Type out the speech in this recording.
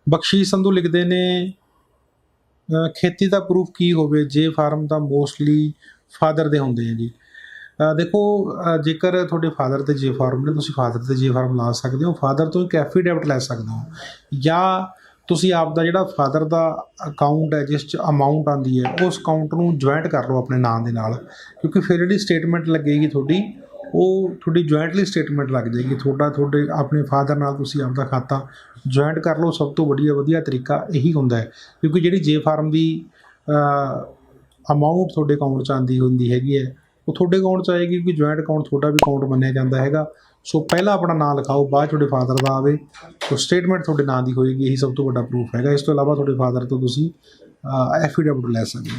ਬਖਸ਼ੀਸ਼ ਸੰਧੂ ਲਿਖਦੇ ਨੇ ਖੇਤੀ ਦਾ ਪ੍ਰੂਫ ਕੀ ਹੋਵੇ ਜੇ ਫਾਰਮ ਤਾਂ ਮੋਸਟਲੀ ਫਾਦਰ ਦੇ ਹੁੰਦੇ ਆ ਜੀ। ਦੇਖੋ ਜੇਕਰ ਤੁਹਾਡੇ ਫਾਦਰ ਤੇ ਜੇ ਫਾਰਮ ਨੇ, ਤੁਸੀਂ ਫਾਦਰ ਤੇ ਜੇ ਫਾਰਮ ਲਾ ਸਕਦੇ ਹੋ, ਫਾਦਰ ਤੋਂ ਇੱਕ ਐਫੀਡੈਵਿਟ ਲੈ ਸਕਦੇ ਹੋ, ਜਾਂ ਤੁਸੀਂ ਆਪ ਦਾ ਜਿਹੜਾ ਫਾਦਰ ਦਾ ਅਕਾਊਂਟ ਹੈ ਜਿਸ 'ਚ ਅਮਾਊਂਟ ਆਉਂਦੀ ਹੈ ਉਸ ਅਕਾਊਂਟ ਨੂੰ ਜੁਆਇੰਟ ਕਰ ਲਓ ਆਪਣੇ ਨਾਂ ਦੇ ਨਾਲ, ਕਿਉਂਕਿ ਫਿਰ ਜਿਹੜੀ ਸਟੇਟਮੈਂਟ ਲੱਗੇਗੀ ਤੁਹਾਡੀ ਉਹ ਤੁਹਾਡੀ ਜੁਆਇੰਟਲੀ ਸਟੇਟਮੈਂਟ ਲੱਗ ਜਾਏਗੀ। ਤੁਹਾਡੇ ਆਪਣੇ ਫਾਦਰ ਨਾਲ ਤੁਸੀਂ ਆਪਦਾ ਖਾਤਾ ਜੁਆਇੰਟ ਕਰ ਲਓ। ਸਭ ਤੋਂ ਵਧੀਆ ਤਰੀਕਾ ਇਹੀ ਹੁੰਦਾ ਹੈ, ਕਿਉਂਕਿ ਜਿਹੜੀ ਜੇ ਫਾਰਮ ਦੀ ਅਮਾਊਂਟ ਤੁਹਾਡੇ ਅਕਾਊਂਟ 'ਚ ਆਉਂਦੀ ਹੁੰਦੀ ਹੈਗੀ ਹੈ ਉਹ ਤੁਹਾਡੇ ਅਕਾਊਂਟ 'ਚ ਆਏਗੀ, ਕਿਉਂਕਿ ਜੁਆਇੰਟ ਅਕਾਊਂਟ ਤੁਹਾਡਾ ਵੀ ਅਕਾਊਂਟ ਮੰਨਿਆ ਜਾਂਦਾ ਹੈਗਾ। ਸੋ ਪਹਿਲਾਂ ਆਪਣਾ ਨਾਂ ਲਿਖਾਓ, ਬਾਅਦ ਤੁਹਾਡੇ ਫਾਦਰ ਦਾ ਆਵੇ, ਸੋ ਸਟੇਟਮੈਂਟ ਤੁਹਾਡੇ ਨਾਂ ਦੀ ਹੋਏਗੀ। ਇਹੀ ਸਭ ਤੋਂ ਵੱਡਾ ਪ੍ਰੂਫ ਹੈਗਾ। ਇਸ ਤੋਂ ਇਲਾਵਾ ਤੁਹਾਡੇ ਫਾਦਰ ਤੋਂ ਤੁਸੀਂ ਐਫੀਡੈਵਿਟ ਲੈ ਸਕਦੇ ਹੋ।